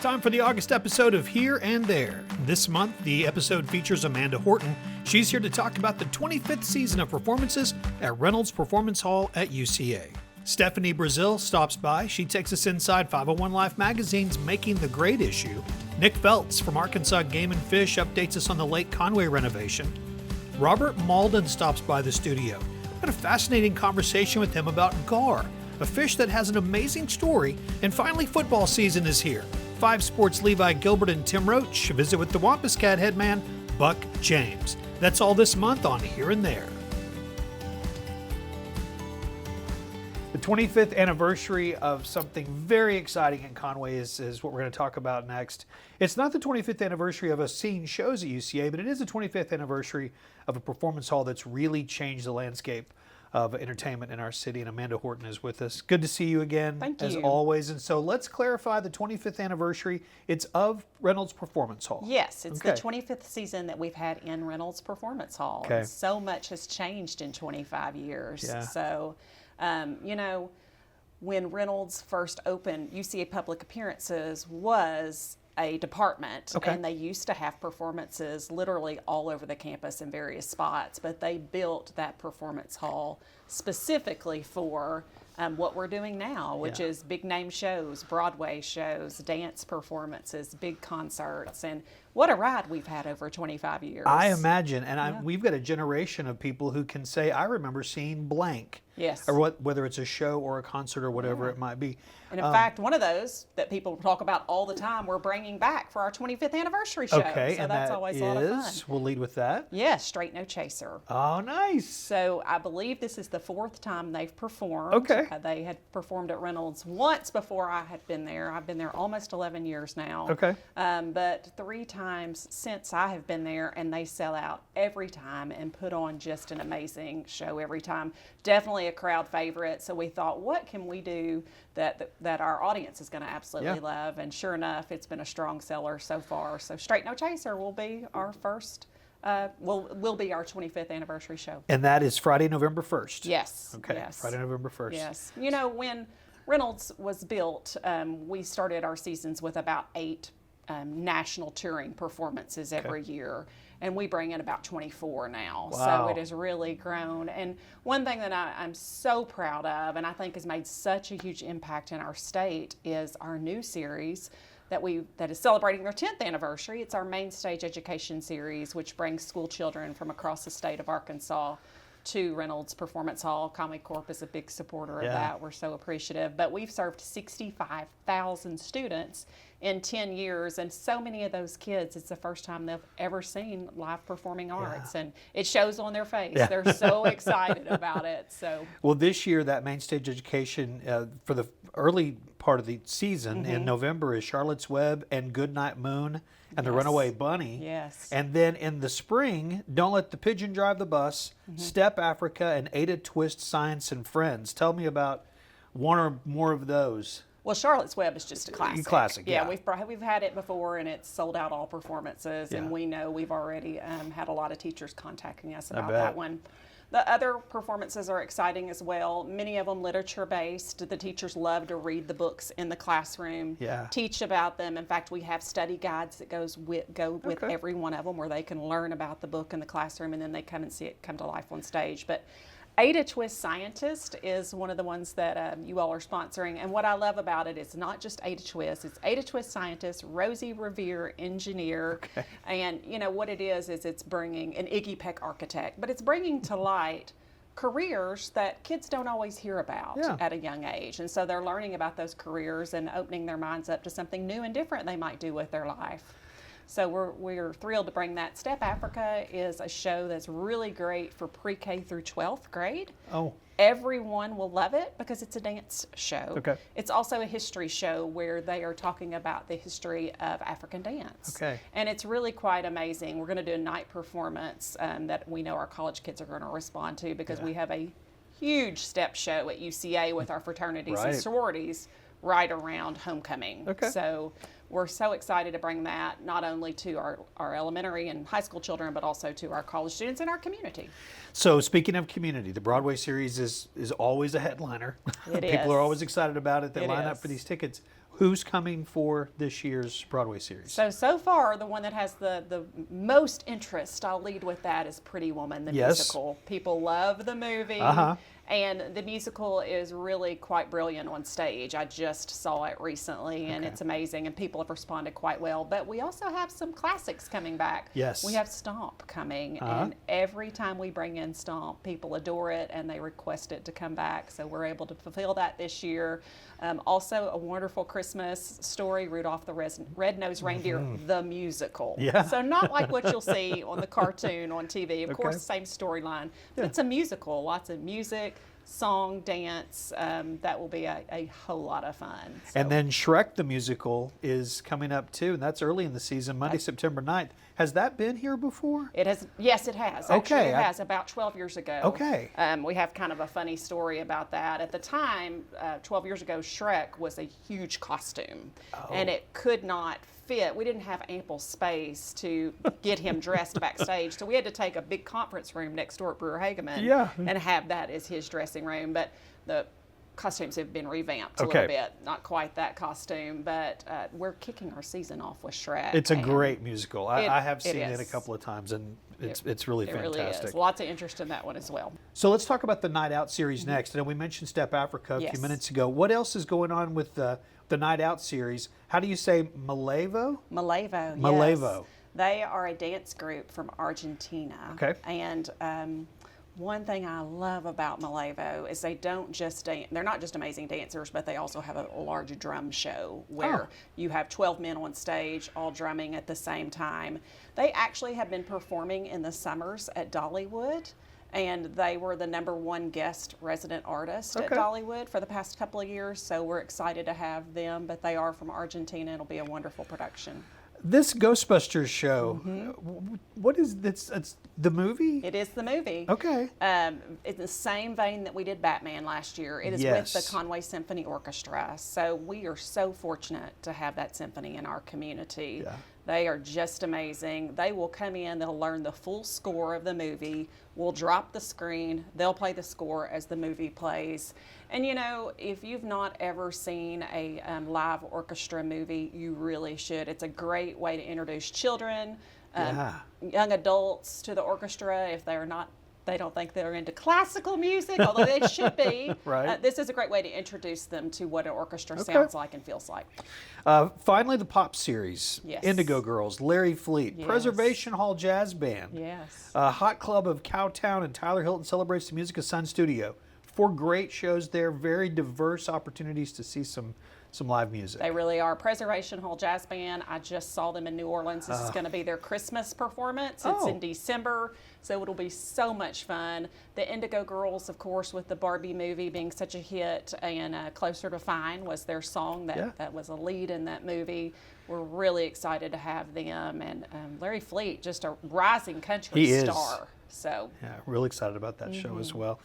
time for the August episode of Here and There. This month, the episode features Amanda Horton. She's here to talk about the 25th season of performances at Reynolds Performance Hall at UCA. Stefanie Brazile stops by. She takes us inside 501 Life magazine's Making the Great issue. Nick Feltz from Arkansas Game and Fish updates us on the Lake Conway renovation. Robert Mauldin stops by the studio. We had a fascinating conversation with him about gar, a fish that has an amazing story. And finally, football season is here. 5 Sports Levi, Gilbert, and Tim Roach visit with the Wampus Cat headman, Buck James. That's all this month on Here and There. The 25th anniversary of something very exciting in Conway is what we're going to talk about next. It's not the 25th anniversary of us seeing shows at UCA, but it is the 25th anniversary of a performance hall that's really changed the landscape of entertainment in our city, and Amanda Horton is with us. Good to see you again, as always. And so let's clarify the 25th anniversary. It's of Reynolds Performance Hall. Yes, it's the 25th season that we've had in Reynolds Performance Hall. Okay. And so much has changed in 25 years. Yeah. So, when Reynolds first opened, UCA Public Appearances was a department, and they used to have performances literally all over the campus in various spots, but they built that performance hall specifically for what we're doing now, which is big name shows, Broadway shows, dance performances, big concerts, and what a ride we've had over 25 years. I imagine, and we've got a generation of people who can say, I remember seeing blank. Yes. Or whether it's a show or a concert or whatever it might be. And in fact, one of those that people talk about all the time, we're bringing back for our 25th anniversary show. Okay, so and that's that always a lot of fun. We'll lead with that. Yes, Straight No Chaser. Oh, nice. So I believe this is the 4th time they've performed. Okay. They had performed at Reynolds once before I had been there. I've been there almost 11 years now. Okay. But 3 times since I have been there, and they sell out every time and put on just an amazing show every time. Definitely a crowd favorite. So we thought, what can we do that our audience is going to absolutely love? And sure enough, it's been a strong seller so far. So Straight No Chaser will be our first, will be our 25th anniversary show. And that is Friday, November 1st. Yes. Okay. Yes. Friday, November 1st. Yes. You know, when Reynolds was built, we started our seasons with about 8 national touring performances every year. And we bring in about 24 now. Wow. So it has really grown. And one thing that I'm so proud of, and I think has made such a huge impact in our state, is our new series that is celebrating their 10th anniversary. It's our Main Stage Education series, which brings school children from across the state of Arkansas to Reynolds Performance Hall. Conway Corp is a big supporter of that. We're so appreciative. But we've served 65,000 students in 10 years, and so many of those kids, it's the first time they've ever seen live performing arts, and it shows on their face. They're so excited about it. So, well, this year, that Main Stage Education for the early part of the season in November is Charlotte's Web and Goodnight Moon and the Runaway Bunny. Yes. And then in the spring, Don't Let the Pigeon Drive the Bus, Step Africa, and Ada Twist Science and Friends. Tell me about one or more of those. Well, Charlotte's Web is just a classic. Classic, yeah. We've had it before, and it's sold out all performances, and we know we've already had a lot of teachers contacting us about that one. The other performances are exciting as well. Many of them literature-based. The teachers love to read the books in the classroom, teach about them. In fact, we have study guides that go with every one of them, where they can learn about the book in the classroom, and then they come and see it come to life on stage. But Ada Twist Scientist is one of the ones that you all are sponsoring. And what I love about it is not just Ada Twist. It's Ada Twist Scientist, Rosie Revere Engineer. And, you know, what it is it's bringing an Iggy Peck architect. But it's bringing to light careers that kids don't always hear about at a young age. And so they're learning about those careers and opening their minds up to something new and different they might do with their life. So we're thrilled to bring that. Step Africa is a show that's really great for pre-K through 12th grade. Oh. Everyone will love it because it's a dance show. Okay. It's also a history show where they are talking about the history of African dance. Okay. And it's really quite amazing. We're going to do a night performance that we know our college kids are going to respond to, because we have a huge step show at UCA with our fraternities and sororities right around homecoming. Okay. So we're so excited to bring that not only to our elementary and high school children, but also to our college students in our community. So speaking of community, the Broadway series is always a headliner. It People is. are always excited about it. They It line up is. for these tickets. Who's coming for this year's Broadway series? So far, the one that has the most interest, I'll lead with that, is Pretty Woman, the musical. People love the movie. And the musical is really quite brilliant on stage. I just saw it recently, and it's amazing, and people have responded quite well. But we also have some classics coming back. Yes. We have Stomp coming, and every time we bring in Stomp, people adore it, and they request it to come back. So we're able to fulfill that this year. Also, A Wonderful Christmas Story, Rudolph the Red-Nosed Reindeer, the musical. Yeah. So not like what you'll see on the cartoon on TV. Of course, same storyline. But it's a musical, lots of music, song, dance. That will be a whole lot of fun. So. And then Shrek the musical is coming up too, and that's early in the season, Monday, September 9th. Has that been here before? It has. Yes, it has. Actually, it has, about 12 years ago. Okay. We have kind of a funny story about that. At the time, 12 years ago, Shrek was a huge costume, and it could not fit. We didn't have ample space to get him dressed backstage, so we had to take a big conference room next door at Brewer Hageman and have that as his dressing room. But the costumes have been revamped a little bit. Not quite that costume, but we're kicking our season off with Shrek. It's a great musical. I have seen it a couple of times, and it's really fantastic. It really is. Lots of interest in that one as well. So let's talk about the Night Out series next. And we mentioned Step Africa a few minutes ago. What else is going on with the Night Out series? How do you say Malevo? Malevo, Malevo. Yes. They are a dance group from Argentina. Okay. And one thing I love about Malevo is they don't just dance. They're not just amazing dancers, but they also have a large drum show where you have 12 men on stage all drumming at the same time. They actually have been performing in the summers at Dollywood, and they were the #1 guest resident artist at Dollywood for the past couple of years, so we're excited to have them, but they are from Argentina. It'll be a wonderful production. This Ghostbusters show, what is this? It's the movie? It is the movie. Okay. In the same vein that we did Batman last year. It is with the Conway Symphony Orchestra. So we are so fortunate to have that symphony in our community. Yeah. They are just amazing. They will come in, they'll learn the full score of the movie. We'll drop the screen, they'll play the score as the movie plays. And you know, if you've not ever seen a live orchestra movie, you really should. It's a great way to introduce children, young adults to the orchestra if they don't think they're into classical music, although they should be. This is a great way to introduce them to what an orchestra sounds like and feels like. Finally, the pop series, Indigo Girls, Larry Fleet, Preservation Hall Jazz Band, Hot Club of Cowtown, and Tyler Hilton celebrates the music of Sun Studio. 4 great shows there, very diverse opportunities to see some live music. They really are. Preservation Hall Jazz Band, I just saw them in New Orleans. This is going to be their Christmas performance. It's in December, so it'll be so much fun. The Indigo Girls, of course, with the Barbie movie being such a hit, and Closer to Fine was their song that was a lead in that movie. We're really excited to have them. And Larry Fleet, just a rising country star. So real excited about that show as well.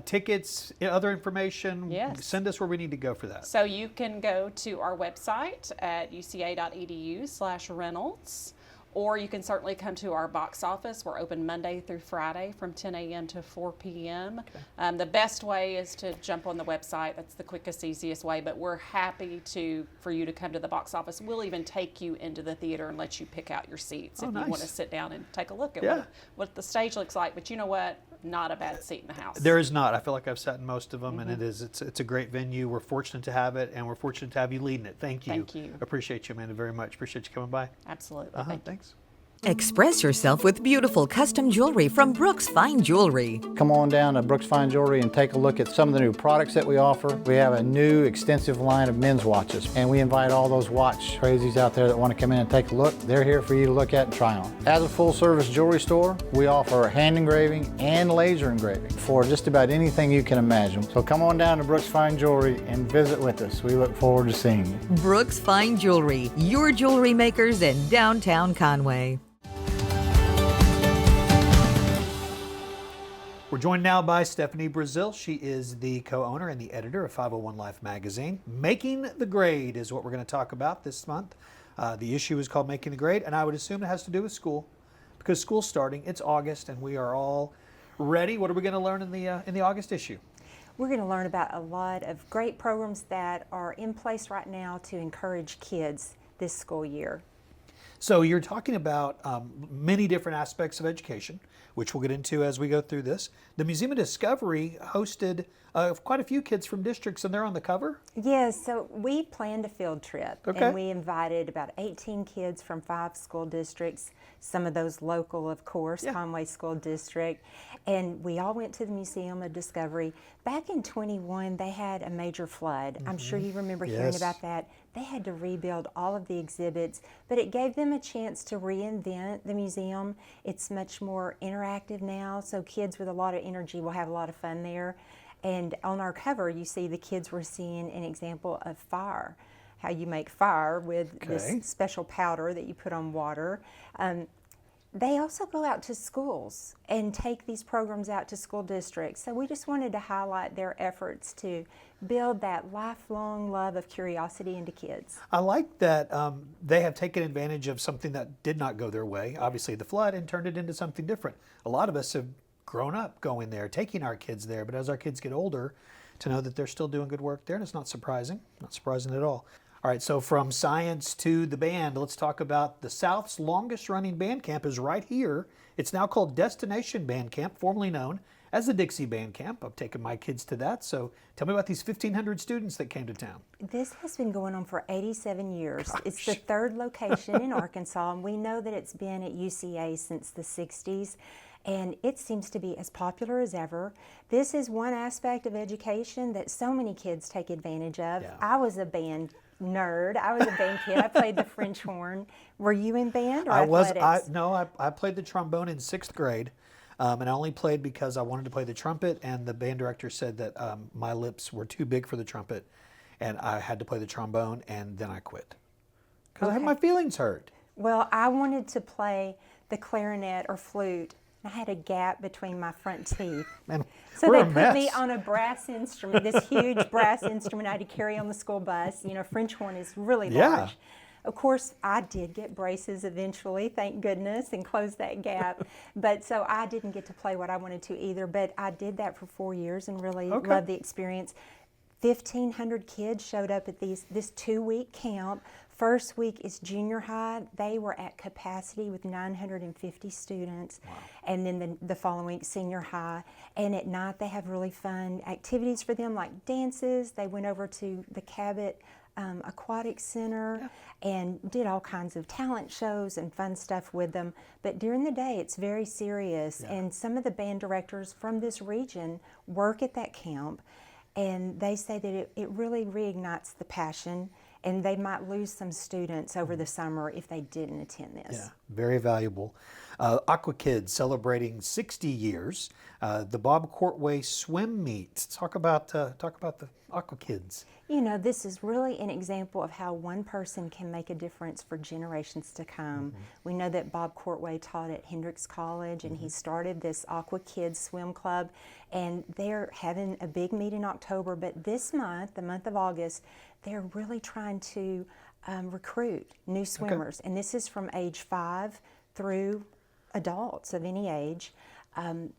Tickets, other information, send us where we need to go for that. So you can go to our website at uca.edu/Reynolds, or you can certainly come to our box office. We're open Monday through Friday from 10 a.m. to 4 p.m. The best way is to jump on the website. That's the quickest, easiest way, but we're happy for you to come to the box office. We'll even take you into the theater and let you pick out your seats if you want to sit down and take a look at what the stage looks like. But you know what? Not a bad seat in the house. There is not. I feel like I've sat in most of them, and it's a great venue. We're fortunate to have it, and we're fortunate to have you leading it. Thank you. Thank you. Appreciate you, Amanda, very much. Appreciate you coming by. Absolutely. Thanks. Express yourself with beautiful custom jewelry from Brooks Fine Jewelry. Come on down to Brooks Fine Jewelry and take a look at some of the new products that we offer. We have a new extensive line of men's watches, and we invite all those watch crazies out there that want to come in and take a look. They're here for you to look at and try on. As a full-service jewelry store, we offer hand engraving and laser engraving for just about anything you can imagine. So come on down to Brooks Fine Jewelry and visit with us. We look forward to seeing you. Brooks Fine Jewelry, your jewelry makers in downtown Conway. We're joined now by Stefanie Brazile. She is the co-owner and the editor of 501 Life magazine. Making the Grade is what we're going to talk about this month. The issue is called Making the Grade, and I would assume it has to do with school because school's starting. It's August, and we are all ready. What are we going to learn in the August issue? We're going to learn about a lot of great programs that are in place right now to encourage kids this school year. So you're talking about many different aspects of education, which we'll get into as we go through this. The Museum of Discovery hosted quite a few kids from districts, and they're on the cover? Yes, so we planned a field trip, okay. and we invited about 18 kids from 5 school districts, some of those local, of course, yeah. Conway School District, and we all went to the Museum of Discovery. Back in 21, they had a major flood. I'm sure you remember hearing about that. They had to rebuild all of the exhibits, but it gave them a chance to reinvent the museum. It's much more interactive now, so kids with a lot of energy will have a lot of fun there. And on our cover, you see the kids were seeing an example of fire, how you make fire with this special powder that you put on water. They also go out to schools and take these programs out to school districts. So we just wanted to highlight their efforts to build that lifelong love of curiosity into kids. I like that they have taken advantage of something that did not go their way, obviously the flood, and turned it into something different. A lot of us have grown up going there, taking our kids there, but as our kids get older, to know that they're still doing good work there, and it's not surprising at all. All right, so from science to the band, let's talk about the South's longest running band camp is right here. It's now called Destination Band Camp, formerly known as the Dixie Band Camp. I've taken my kids to that, so tell me about these 1,500 students that came to town. This has been going on for 87 years. Gosh. It's the 3rd location in Arkansas, and we know that it's been at UCA since the 60s. And it seems to be as popular as ever. This is one aspect of education that so many kids take advantage of. Yeah. I was a band nerd. I was a band kid. I played the French horn. Were you in band or athletics? I played the trombone in 6th grade, and I only played because I wanted to play the trumpet, and the band director said that my lips were too big for the trumpet, and I had to play the trombone, and then I quit because I had my feelings hurt. Well, I wanted to play the clarinet or flute. I had a gap between my front teeth. Man, so they put me on a brass instrument, this huge brass instrument I had to carry on the school bus. You know, French horn is really large. Of course, I did get braces eventually, thank goodness, and close that gap. But so I didn't get to play what I wanted to either, but I did that for 4 years and really loved the experience. 1,500 kids showed up at this 2-week camp. First week is junior high. They were at capacity with 950 students. Wow. And then the following week, senior high. And at night, they have really fun activities for them like dances. They went over to the Cabot Aquatic Center and did all kinds of talent shows and fun stuff with them. But during the day, it's very serious. And some of the band directors from this region work at that camp. And they say that it really reignites the passion, and they might lose some students over the summer if they didn't attend this. Yeah, very valuable. Aqua Kids celebrating 60 years. The Bob Courtway swim meet. Talk about the Aqua Kids. You know, this is really an example of how one person can make a difference for generations to come. We know that Bob Courtway taught at Hendrix College, and he started this Aqua Kids swim club, and they're having a big meet in October, but this month, the month of August, they're really trying to recruit new swimmers, and this is from age 5 through adults of any age.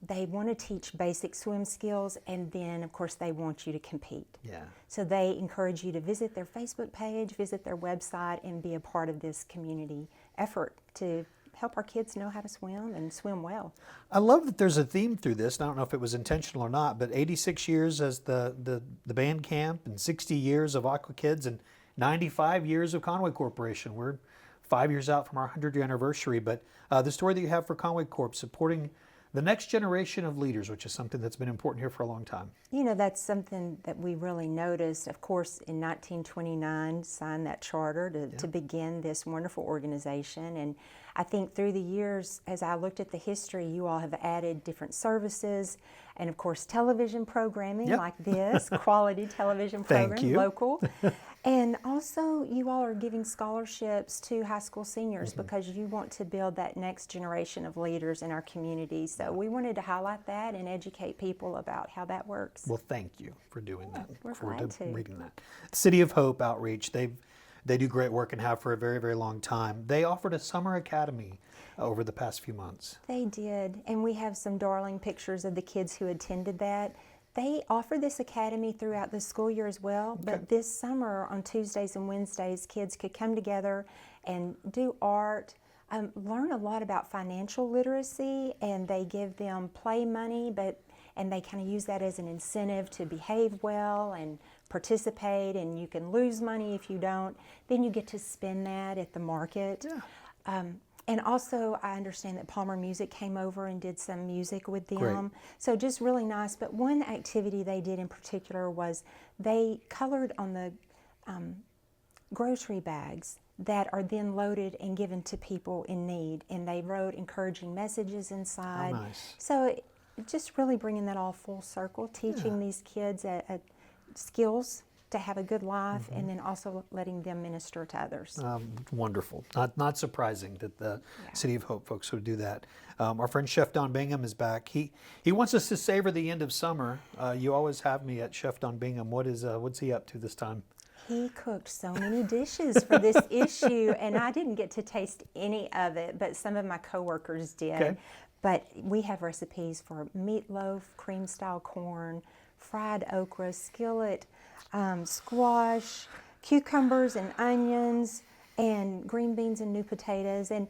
They want to teach basic swim skills, and then, of course, they want you to compete. Yeah. So they encourage you to visit their Facebook page, visit their website, and be a part of this community effort to help our kids know how to swim and swim well. I love that there's a theme through this. I don't know if it was intentional or not, but 86 years as the band camp, and 60 years of Aqua Kids, and 95 years of Conway Corporation. We're 5 years out from our 100th anniversary, but the story that you have for Conway Corp, supporting the next generation of leaders, which is something that's been important here for a long time. You know, that's something that we really noticed. Of course, in 1929, signed that charter to begin this wonderful organization. And I think through the years, as I looked at the history, you all have added different services and, of course, television programming like this, quality television program, local. And also, you all are giving scholarships to high school seniors because you want to build that next generation of leaders in our community. So we wanted to highlight that and educate people about how that works. Well, thank you for doing that. We're glad to. Reading that. City of Hope Outreach, they do great work and have for a very, very long time. They offered a summer academy over the past few months. They did, and we have some darling pictures of the kids who attended that. They offer this academy throughout the school year as well, but this summer on Tuesdays and Wednesdays, kids could come together and do art, learn a lot about financial literacy, and they give them play money, and they kind of use that as an incentive to behave well and participate, and you can lose money if you don't. Then you get to spend that at the market. Yeah. And also, I understand that Palmer Music came over and did some music with them. Great. So just really nice. But one activity they did in particular was they colored on the grocery bags that are then loaded and given to people in need. And they wrote encouraging messages inside. Oh, nice. So just really bringing that all full circle, teaching these kids skills to have a good life, and then also letting them minister to others. Wonderful. Not surprising that the City of Hope folks would do that. Our friend Chef Don Bingham is back. He wants us to savor the end of summer. You always have me at Chef Don Bingham. What's he up to this time? He cooked so many dishes for this issue, and I didn't get to taste any of it, but some of my coworkers did. Okay. But we have recipes for meatloaf, cream-style corn, fried okra, skillet, squash, cucumbers and onions, and green beans and new potatoes. And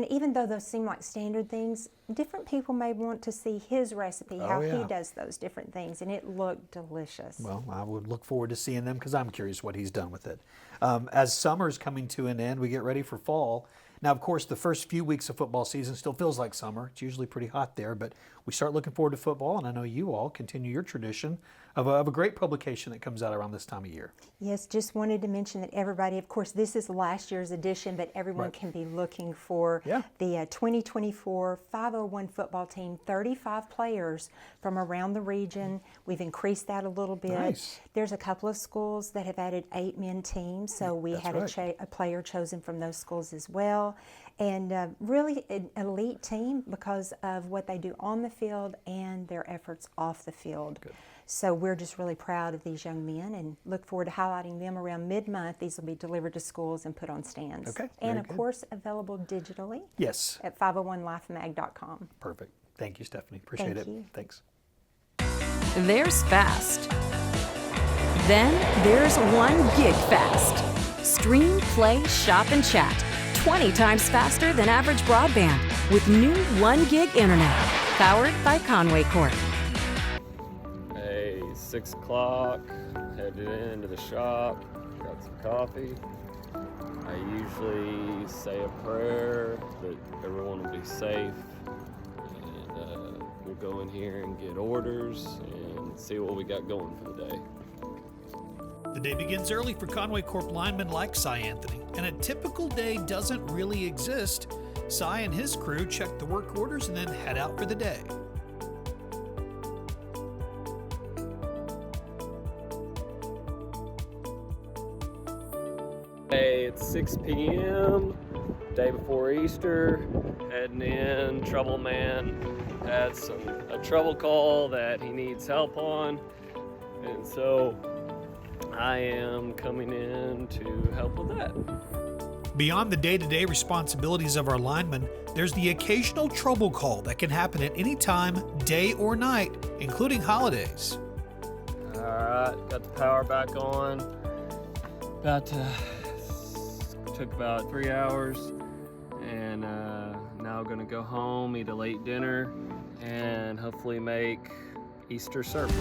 even though those seem like standard things, different people may want to see his recipe, how he does those different things, and it looked delicious. Well, I would look forward to seeing them because I'm curious what he's done with it. As summer's coming to an end, we get ready for fall. Now, of course, the first few weeks of football season still feels like summer. It's usually pretty hot there, but we start looking forward to football, and I know you all continue your tradition of a great publication that comes out around this time of year. Yes, just wanted to mention that everybody, of course, this is last year's edition, but everyone can be looking for the 2024 501 football team, 35 players from around the region. We've increased that a little bit. Nice. There's a couple of schools that have added 8-man teams, so we had a player chosen from those schools as well. And really an elite team because of what they do on the field and their efforts off the field. Good. So we're just really proud of these young men and look forward to highlighting them around mid-month. These will be delivered to schools and put on stands. Okay, and very of good. course, available digitally Yes. at 501lifemag.com. Perfect. Thank you, Stefanie. Appreciate it. Thank you. Thanks. There's fast. Then there's 1 gig fast. Stream, play, shop, and chat 20 times faster than average broadband with new 1 gig internet powered by Conway Corp. 6 o'clock, headed into the shop, got some coffee. I usually say a prayer that everyone will be safe, and we'll go in here and get orders and see what we got going for the day. The day begins early for Conway Corp linemen like Cy Anthony, and a typical day doesn't really exist. Cy and his crew check the work orders and then head out for the day. Hey, it's 6 p.m., day before Easter, heading in. Trouble man had a trouble call that he needs help on, and so I am coming in to help with that. Beyond the day-to-day responsibilities of our linemen, there's the occasional trouble call that can happen at any time, day or night, including holidays. All right, got the power back on. Took about 3 hours, and now gonna go home, eat a late dinner, and hopefully make Easter service.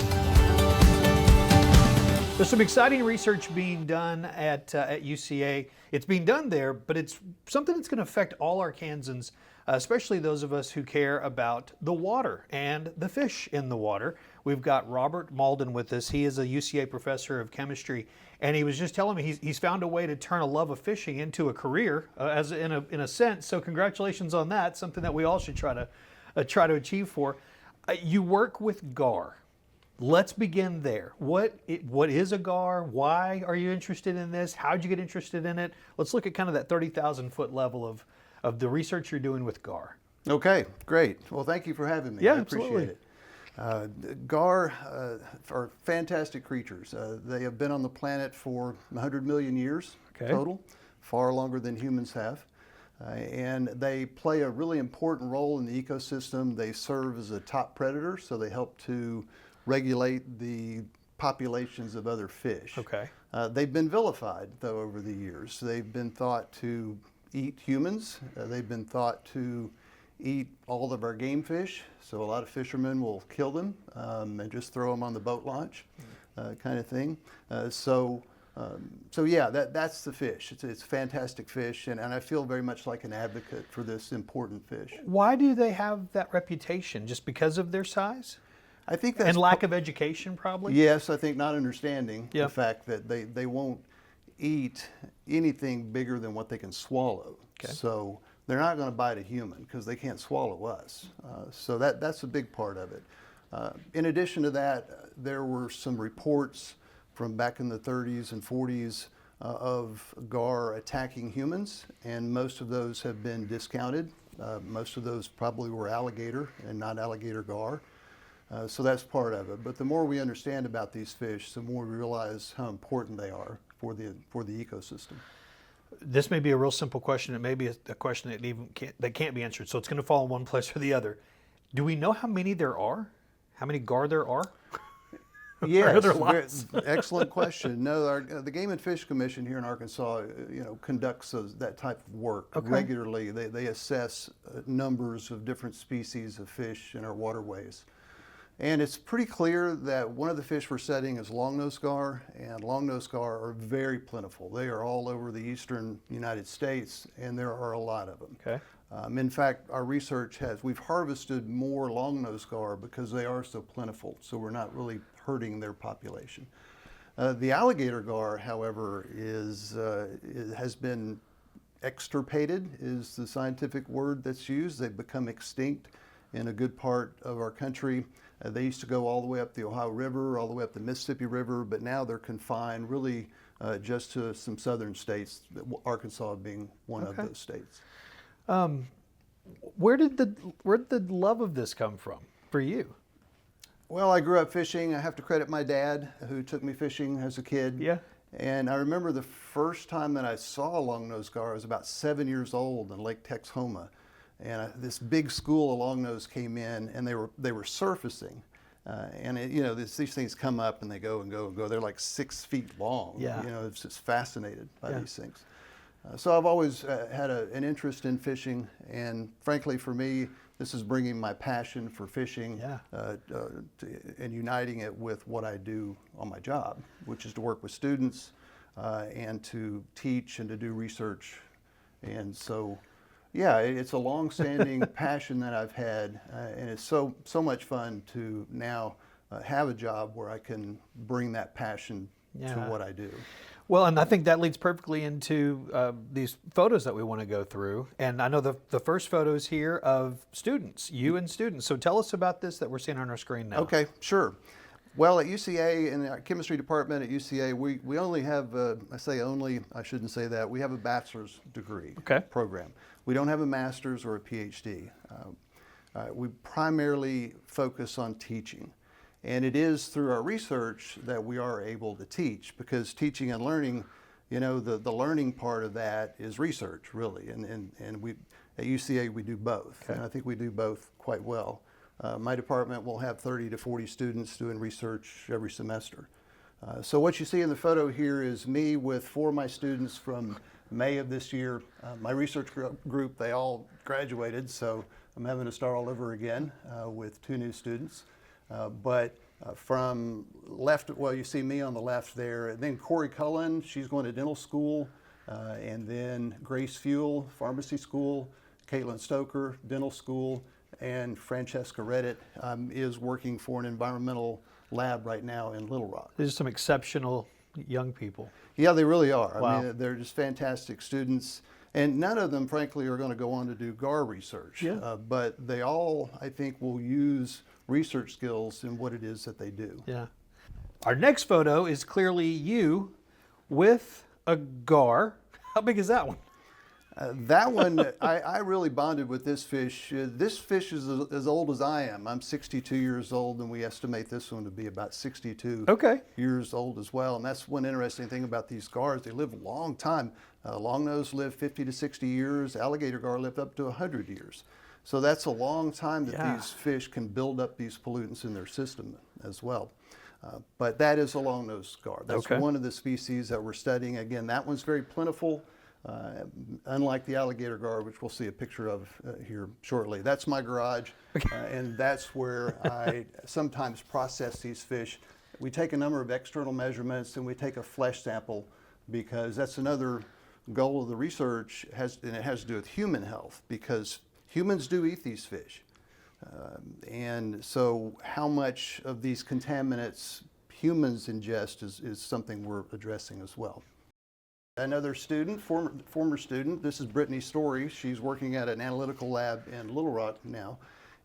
There's some exciting research being done at UCA. It's being done there, but it's something that's going to affect all Arkansans, especially those of us who care about the water and the fish in the water. We've got Robert Mauldin with us. He is a UCA Professor of Chemistry, and he was just telling me he's found a way to turn a love of fishing into a career, in a sense. So congratulations on that. Something that we all should try to achieve for. You work with gar. Let's begin there. What is a gar? Why are you interested in this? How'd you get interested in it? Let's look at kind of that 30,000-foot level of the research you're doing with gar. Okay, great. Well, thank you for having me. Yeah, I appreciate it. Gar are fantastic creatures. They have been on the planet for 100 million years total, far longer than humans have. And they play a really important role in the ecosystem. They serve as a top predator, so they help to regulate the populations of other fish. Okay. They've been vilified, though, over the years. They've been thought to eat humans. They've been thought to eat all of our game fish. So a lot of fishermen will kill them and just throw them on the boat launch, kind of thing. So yeah, that's the fish. It's a fantastic fish, and I feel very much like an advocate for this important fish. Why do they have that reputation? Just because of their size? I think that's and lack of education, probably? Yes, I think not understanding the fact that they won't eat anything bigger than what they can swallow. Okay. So they're not going to bite a human because they can't swallow us. So that's a big part of it. In addition to that, there were some reports from back in the 30s and 40s of gar attacking humans, and most of those have been discounted. Most of those probably were alligator and not alligator gar. So that's part of it. But the more we understand about these fish, the more we realize how important they are for the ecosystem. This may be a real simple question. It may be a question that can't be answered. So it's going to fall in one place or the other. Do we know how many there are? How many gar there are? Yes, excellent question. No, the Game and Fish Commission here in Arkansas, conducts that type of work regularly. They assess numbers of different species of fish in our waterways. And it's pretty clear that one of the fish we're studying is long-nosed gar, and long-nosed gar are very plentiful. They are all over the eastern United States, and there are a lot of them. Okay. In fact, our research we've harvested more long-nosed gar because they are so plentiful, so we're not really hurting their population. The alligator gar, however, has been extirpated, is the scientific word that's used. They've become extinct in a good part of our country. They used to go all the way up the Ohio River, all the way up the Mississippi River, but now they're confined really just to some southern states, Arkansas being one of those states. Where did the love of this come from for you? Well, I grew up fishing. I have to credit my dad, who took me fishing as a kid. Yeah. And I remember the first time that I saw a long-nosed gar, I was about 7 years old in Lake Texhoma. And this big school of longnose came in, and they were surfacing, these things come up and they go and go and go. They're like 6 feet long. Yeah. It's just fascinated by these things. So I've always had an interest in fishing, and frankly, for me, this is bringing my passion for fishing and uniting it with what I do on my job, which is to work with students and to teach and to do research, and so. Yeah, it's a long-standing passion that I've had, and it's so much fun to now have a job where I can bring that passion to what I do. Well, and I think that leads perfectly into these photos that we want to go through. And I know the first photo is here of students, you and students. So tell us about this that we're seeing on our screen now. Okay, sure. Well, at UCA, in the chemistry department at UCA, we only have, I shouldn't say that, we have a bachelor's degree program. We don't have a master's or a PhD. We primarily focus on teaching. And it is through our research that we are able to teach, because teaching and learning, the learning part of that is research, really. And we, at UCA, we do both. And I think we do both quite well. My department will have 30 to 40 students doing research every semester. So what you see in the photo here is me with 4 of my students from May of this year. My research group, they all graduated, so I'm having to start all over again with 2 new students. But from left, well, you see me on the left there, and then Corey Cullen, she's going to dental school, and then Grace Fuel, pharmacy school, Caitlin Stoker, dental school, and Francesca Reddit is working for an environmental lab right now in Little Rock. These are some exceptional young people. Yeah, they really are. Wow. I mean, they're just fantastic students. And none of them, frankly, are going to go on to do GAR research. But they all, I think, will use research skills in what it is that they do. Yeah. Our next photo is clearly you with a GAR. How big is that one? That one, I really bonded with this fish. This fish is as old as I am. I'm 62 years old, and we estimate this one to be about 62 years old as well. And that's one interesting thing about these gars. They live a long time. Longnose live 50 to 60 years. Alligator gar lived up to 100 years. So that's a long time that these fish can build up these pollutants in their system as well. But that is a long-nosed gar. That's one of the species that we're studying. Again, that one's very plentiful, unlike the alligator gar, which we'll see a picture of here shortly. That's my garage, and that's where I sometimes process these fish. We take a number of external measurements, and we take a flesh sample, because that's another goal of the research, and it has to do with human health, because humans do eat these fish. And so how much of these contaminants humans ingest is something we're addressing as well. Another student, former student, this is Brittany Story. She's working at an analytical lab in Little Rock now.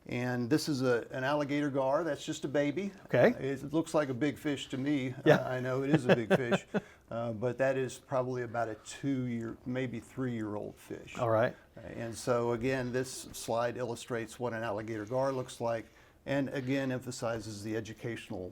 And this is an alligator gar. That's just a baby. Okay. It looks like a big fish to me. Yeah. I know it is a big fish, but that is probably about a 2-year, maybe 3-year-old fish. All right. And so again, this slide illustrates what an alligator gar looks like, and again emphasizes the educational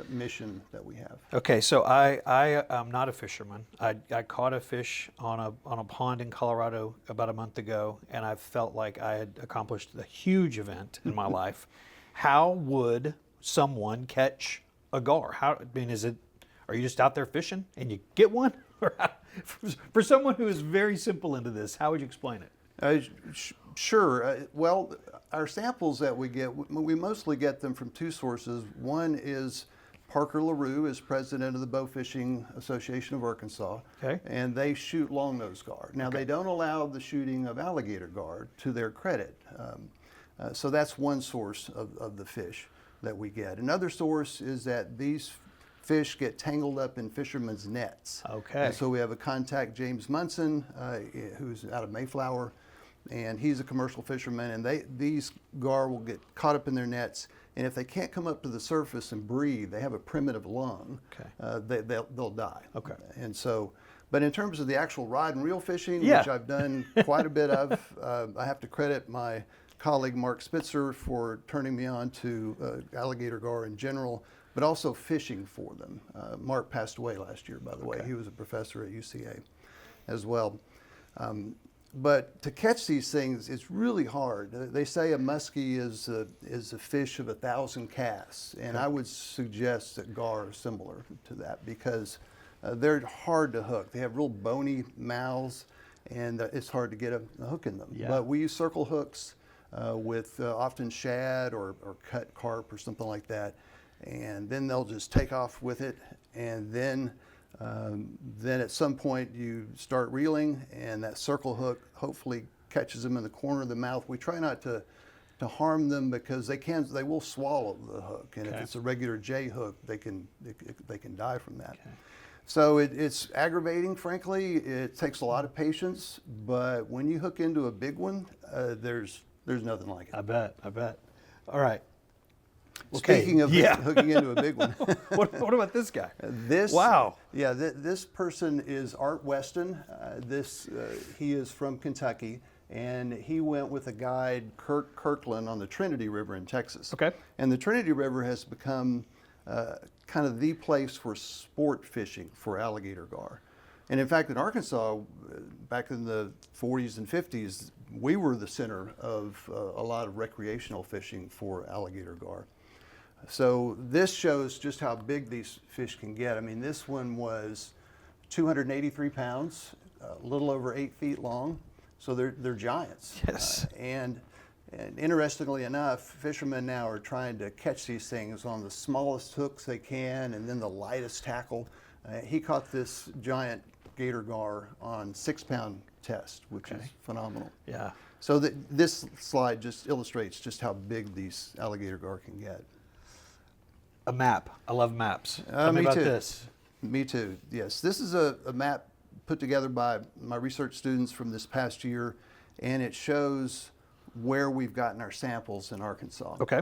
mission that we have. Okay, so I am not a fisherman. I caught a fish on a pond in Colorado about a month ago, and I felt like I had accomplished a huge event in my life. How would someone catch a gar? Are you just out there fishing and you get one? For someone who is very simple into this, how would you explain it? Sure. Well, our samples that we get, we mostly get them from two sources. One is Parker LaRue is president of the Bow Fishing Association of Arkansas, and they shoot long-nosed gar. Now, they don't allow the shooting of alligator gar, to their credit. So that's one source of the fish that we get. Another source is that these fish get tangled up in fishermen's nets. Okay. And so we have a contact, James Munson, who's out of Mayflower, and he's a commercial fisherman, and these gar will get caught up in their nets, and if they can't come up to the surface and breathe, they have a primitive lung, they'll die. Okay. And so, but in terms of the actual rod and reel fishing, which I've done quite a bit of, I have to credit my colleague Mark Spitzer for turning me on to alligator gar in general, but also fishing for them. Mark passed away last year, by the way. He was a professor at UCA as well. But to catch these things, it's really hard. They say a muskie is a fish of 1,000 casts, and I would suggest that gar are similar to that, because they're hard to hook. They have real bony mouths, and it's hard to get a hook in them. But we use circle hooks with often shad or cut carp or something like that, and then they'll just take off with it, and then at some point you start reeling, and that circle hook hopefully catches them in the corner of the mouth. We try not to harm them, because they will swallow the hook, and if it's a regular J hook, they can die from that. So it's aggravating, frankly. It takes a lot of patience, but when you hook into a big one, there's nothing like it. I bet. All right. Speaking of hooking into a big one. What about this guy? This person is Art Weston. He is from Kentucky, and he went with a guide, Kurt Kirkland, on the Trinity River in Texas. Okay. And the Trinity River has become kind of the place for sport fishing for alligator gar. And in fact, in Arkansas, back in the 40s and 50s, we were the center of a lot of recreational fishing for alligator gar. So this shows just how big these fish can get. I mean, this one was 283 pounds, a little over 8 feet long. So they're giants. Yes. And interestingly enough, fishermen now are trying to catch these things on the smallest hooks they can, and then the lightest tackle. He caught this giant gator gar on 6-pound test, which is phenomenal. Yeah. So this slide just illustrates just how big these alligator gar can get. A map. I love maps. Tell me about this. Me too, yes. This is a map put together by my research students from this past year, and it shows where we've gotten our samples in Arkansas. Okay.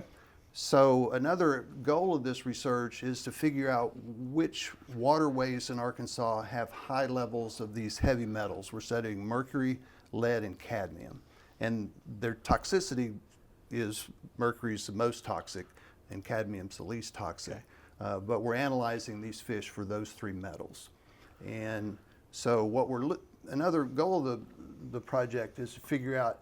So another goal of this research is to figure out which waterways in Arkansas have high levels of these heavy metals. We're studying mercury, lead, and cadmium. And their toxicity is mercury's the most toxic and cadmium's the least toxic. But we're analyzing these fish for those three metals. And so another goal of the project is to figure out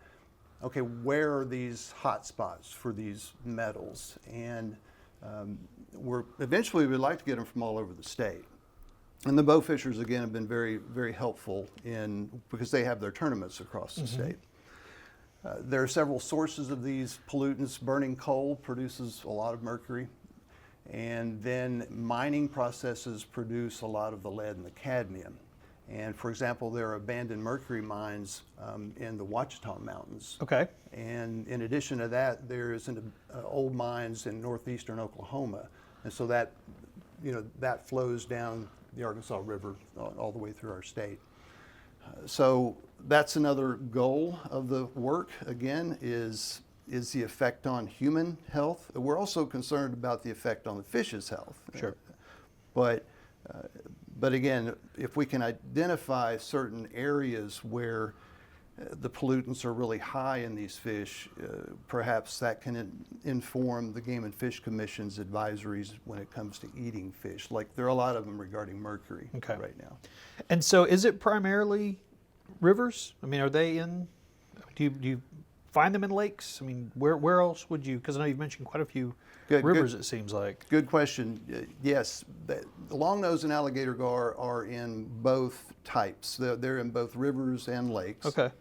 okay, where are these hot spots for these metals? And eventually we'd like to get them from all over the state. And the bow fishers, again, have been very, very helpful because they have their tournaments across the state. There are several sources of these pollutants. Burning coal produces a lot of mercury. And then mining processes produce a lot of the lead and the cadmium. And for example, there are abandoned mercury mines in the Ouachita Mountains. Okay. And in addition to that, there's old mines in northeastern Oklahoma. And so that, that flows down the Arkansas River all the way through our state. So that's another goal of the work, again, is the effect on human health. We're also concerned about the effect on the fish's health. Sure. But again, if we can identify certain areas where the pollutants are really high in these fish, perhaps that can inform the Game and Fish Commission's advisories when it comes to eating fish. Like there are a lot of them regarding mercury right now. And so is it primarily rivers? I mean, are they do you find them in lakes? I mean, where else would you, because I know you've mentioned quite a few rivers, it seems like. Good question. Yes, the longnose and alligator gar are in both types. They're in both rivers and lakes. Okay.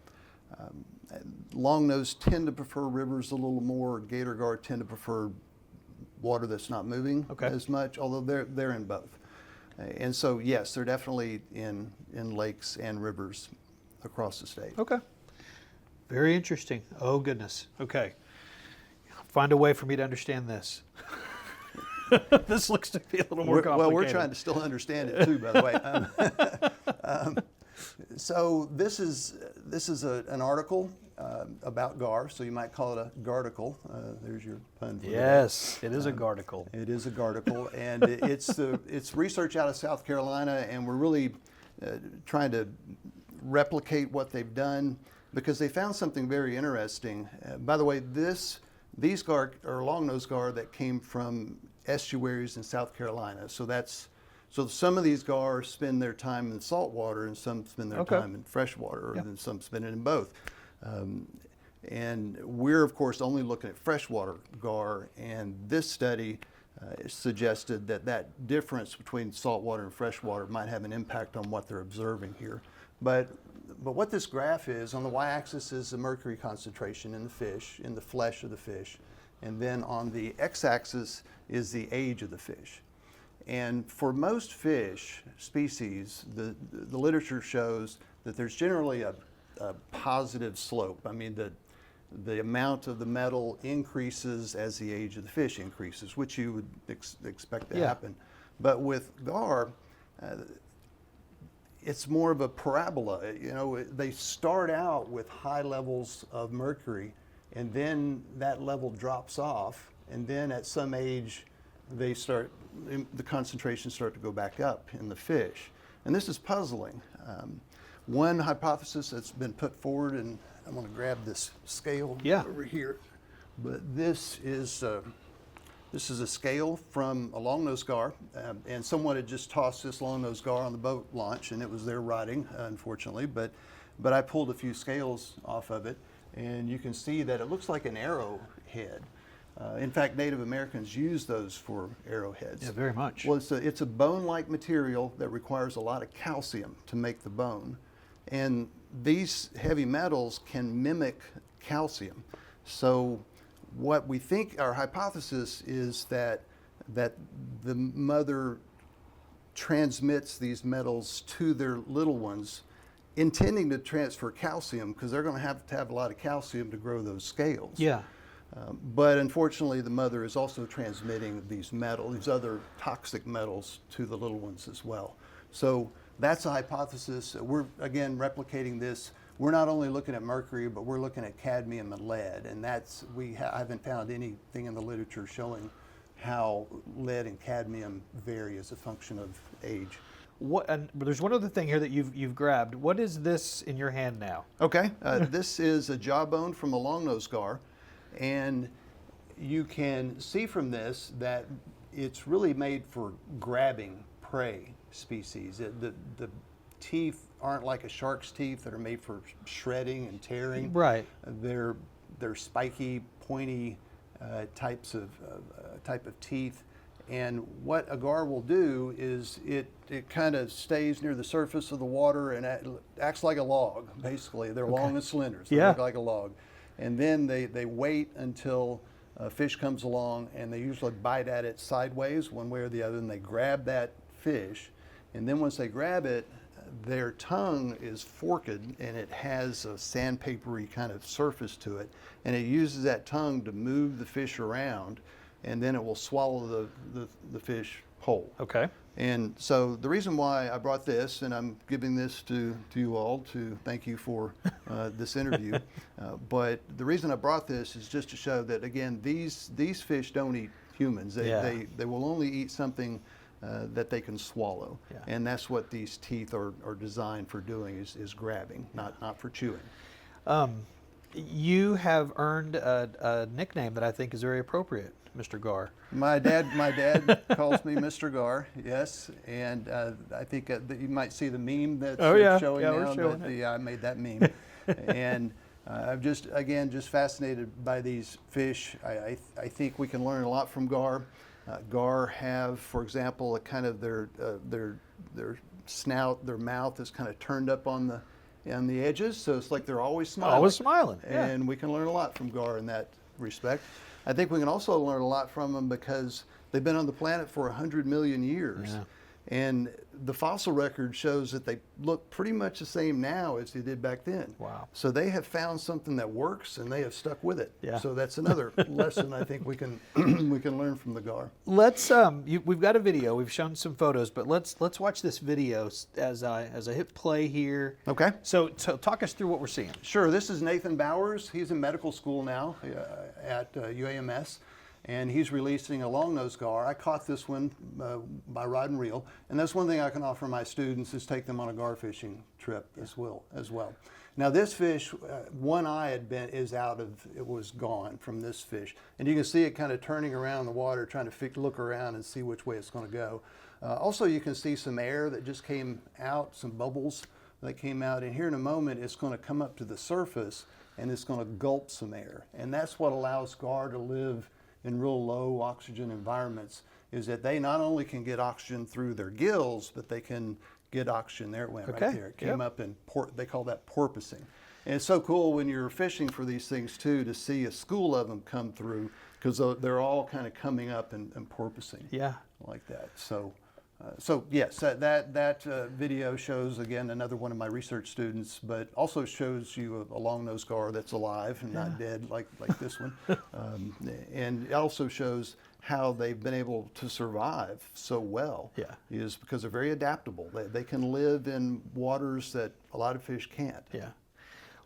Longnose tend to prefer rivers a little more. Gator gar tend to prefer water that's not moving as much, although they're in both. And so, yes, they're definitely in lakes and rivers across the state. Okay. Very interesting. Oh, goodness. Okay. Find a way for me to understand this. This looks to be a little more complicated. Well, we're trying to still understand it too, by the way. So this is an article about gar, so you might call it a garticle. There's your pun for yes, it is a garticle. It is a garticle, and it's research out of South Carolina, and we're really trying to replicate what they've done because they found something very interesting. By the way, these gar are longnose gar that came from estuaries in South Carolina. So some of these gar spend their time in salt water and some spend their time in fresh water, and some spend it in both. And we're, of course, only looking at freshwater gar, and this study suggested that difference between saltwater and freshwater might have an impact on what they're observing here. But what this graph is, on the y-axis is the mercury concentration in the fish, in the flesh of the fish, and then on the x-axis is the age of the fish. And for most fish species, the literature shows that there's generally a positive slope. I mean, the amount of the metal increases as the age of the fish increases, which you would expect to happen. But with gar, it's more of a parabola. They start out with high levels of mercury, and then that level drops off, and then at some age, the concentrations start to go back up in the fish. And this is puzzling. One hypothesis that's been put forward, and I'm going to grab this scale over here, but this is a scale from a longnose gar, and someone had just tossed this longnose gar on the boat launch, and it was there rotting, unfortunately, but I pulled a few scales off of it, and you can see that it looks like an arrowhead. In fact, Native Americans use those for arrowheads. Yeah, very much. Well, it's a bone-like material that requires a lot of calcium to make the bone. And these heavy metals can mimic calcium. So what we think, our hypothesis is that the mother transmits these metals to their little ones, intending to transfer calcium, because they're going to have a lot of calcium to grow those scales. Yeah. But unfortunately, the mother is also transmitting these other toxic metals to the little ones as well. So that's a hypothesis. We're, again, replicating this. We're not only looking at mercury, but we're looking at cadmium and lead. And I haven't found anything in the literature showing how lead and cadmium vary as a function of age. And there's one other thing here that you've grabbed. What is this in your hand now? Okay, this is a jawbone from a longnose gar. And you can see from this that it's really made for grabbing prey species. The teeth aren't like a shark's teeth that are made for shredding and tearing. Right. They're spiky, pointy type of teeth. And what a gar will do is it kind of stays near the surface of the water and acts like a log, basically. They're long and slender, so they look like a log. And then they wait until a fish comes along, and they usually bite at it sideways, one way or the other, and they grab that fish. And then once they grab it, their tongue is forked, and it has a sandpapery kind of surface to it. And it uses that tongue to move the fish around, and then it will swallow the fish whole. Okay. And so the reason why I brought this, and I'm giving this to you all to thank you for this interview, but the reason I brought this is just to show that, again, these fish don't eat humans. They will only eat something that they can swallow. Yeah. And that's what these teeth are designed for doing, is grabbing, not for chewing. You have earned a nickname that I think is very appropriate, Mr. Gar. My dad calls me Mr. Gar, yes, and I think that you might see the meme that's showing now. We're showing it. I made that meme. And I'm just fascinated by these fish. I think we can learn a lot from gar. Gar have, for example, a kind of their snout, their mouth is kind of turned up on the edges, so it's like they're always smiling. Always smiling, yeah. And we can learn a lot from gar in that respect. I think we can also learn a lot from them because they've been on the planet for 100 million years. Yeah. And the fossil record shows that they look pretty much the same now as they did back then. Wow. So they have found something that works, and they have stuck with it. Yeah. So that's another lesson I think we can learn from the gar. Let's we've got a video. We've shown some photos, but let's watch this video as I hit play here. Okay. So talk us through what we're seeing. Sure. This is Nathan Bowers. He's in medical school now at UAMS. And he's releasing a long-nosed gar. I caught this one by rod and reel, and that's one thing I can offer my students is take them on a gar fishing trip as well. Now this fish, one eye was gone from this fish, and you can see it kind of turning around in the water, trying to look around and see which way it's going to go. Also, you can see some air that just came out, some bubbles that came out, and here in a moment it's going to come up to the surface and it's going to gulp some air, and that's what allows gar to live in real low oxygen environments, is that they not only can get oxygen through their gills, but they can get oxygen. There it went right there. It came up and they call that porpoising. And it's so cool when you're fishing for these things too, to see a school of them come through, because they're all kind of coming up and porpoising. Yeah. Like that. So yes, that video shows, again, another one of my research students, but also shows you a long-nosed gar that's alive and not dead like this one. And it also shows how they've been able to survive so well. Yeah. Is because they're very adaptable. They can live in waters that a lot of fish can't. Yeah.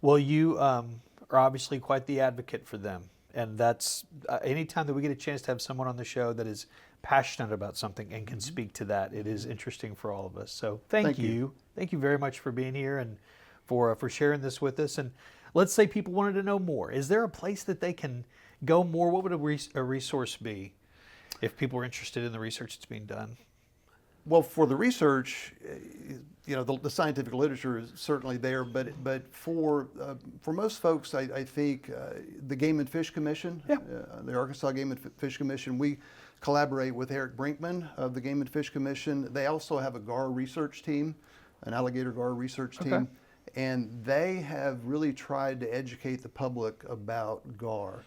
Well, you are obviously quite the advocate for them. And that's anytime that we get a chance to have someone on the show that is passionate about something and can speak to that, it is interesting for all of us. So thank you. Thank you very much for being here and for sharing this with us. And let's say people wanted to know more. Is there a place that they can go more? What would a resource be if people are interested in the research that's being done? Well, for the research, the scientific literature is certainly there, but for most folks, I think the Game and Fish Commission, the Arkansas Game and Fish Commission, we collaborate with Eric Brinkman of the Game and Fish Commission. They also have a gar research team, an alligator gar research team, and they have really tried to educate the public about gar.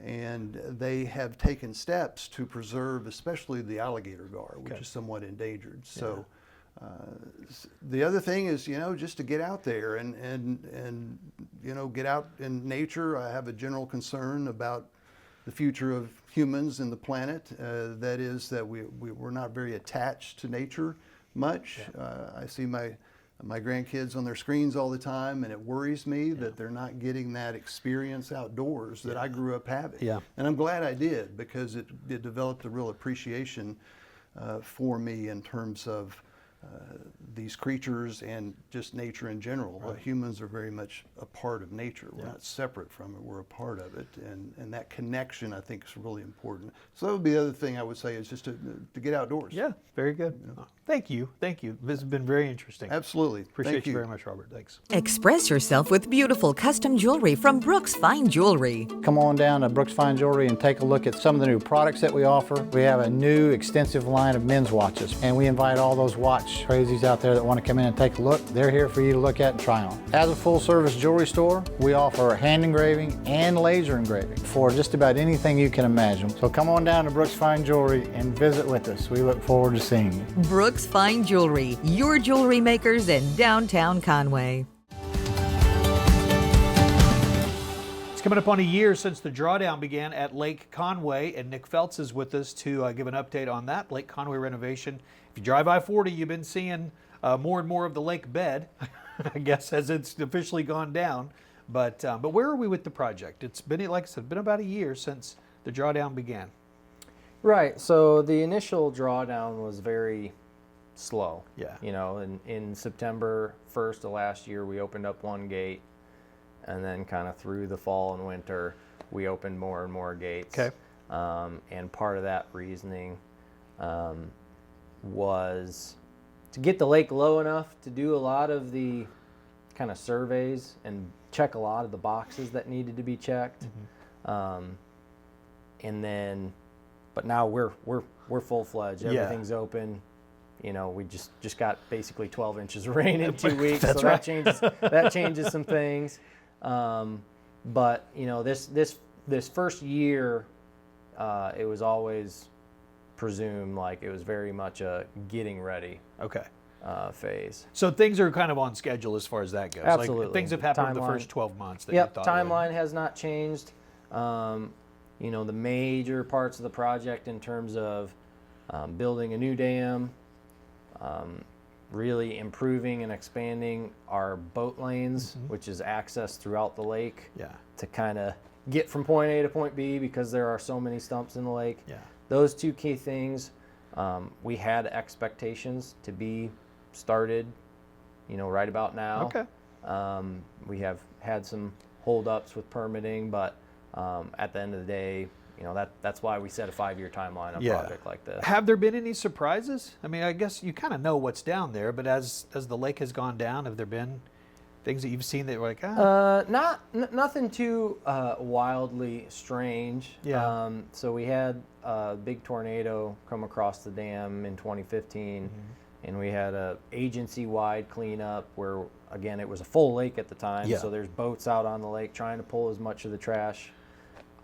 And they have taken steps to preserve, especially the alligator gar, which is somewhat endangered. So the other thing is, just to get out there and get out in nature. I have a general concern about the future of humans and the planet. That is that we're not very attached to nature much. I see my grandkids on their screens all the time, and it worries me that they're not getting that experience outdoors that I grew up having. Yeah. And I'm glad I did, because it developed a real appreciation for me in terms of these creatures and just nature in general. Right. Humans are very much a part of nature. We're not separate from it, we're a part of it. And that connection, I think, is really important. So that would be the other thing I would say, is just to get outdoors. Yeah, very good. Thank you. Thank you. This has been very interesting. Absolutely. Appreciate Thank you very much, Robert. Thanks. Express yourself with beautiful custom jewelry from Brooks Fine Jewelry. Come on down to Brooks Fine Jewelry and take a look at some of the new products that we offer. We have a new extensive line of men's watches, and we invite all those watch crazies out there that want to come in and take a look. They're here for you to look at and try on. As a full-service jewelry store, we offer hand engraving and laser engraving for just about anything you can imagine. So come on down to Brooks Fine Jewelry and visit with us. We look forward to seeing you. Brooks Fine Jewelry, your jewelry makers in downtown Conway. It's coming up on a year since the drawdown began at Lake Conway, and Nick Feltz is with us to give an update on that Lake Conway renovation. If you drive I-40, you've been seeing more and more of the lake bed, I guess, as it's officially gone down. But where are we with the project? It's been, like I said, been about a year since the drawdown began. Right. So the initial drawdown was very slow. Yeah. You know, in September 1st of last year, we opened up one gate, and then kind of through the fall and winter, we opened more and more gates. Okay. And part of that reasoning was to get the lake low enough to do a lot of the kind of surveys and check a lot of the boxes that needed to be checked. And then, but now we're full-fledged. Everything's open. You know, we just got basically 12 inches of rain in 2 weeks, That's so right. that changes some things. But you know, this first year, it was always presumed like it was very much a getting ready phase. So things are kind of on schedule as far as that goes. Absolutely. Like, things have happened in the Timeline. first 12 months that Yep, you thought timeline has not changed. You know, the major parts of the project in terms of building a new dam, really improving and expanding our boat lanes, which is access throughout the lake to kind of get from point A to point B because there are so many stumps in the lake. Those two key things, we had expectations to be started, you know, right about now. We have had some holdups with permitting, but at the end of the day, you know, that's why we set a 5-year timeline on a project like this. Have there been any surprises? I mean, I guess you kind of know what's down there, but as the lake has gone down, have there been things that you've seen that were like, nothing too wildly strange. So we had a big tornado come across the dam in 2015, and we had a agency-wide cleanup where, again, it was a full lake at the time, so there's boats out on the lake trying to pull as much of the trash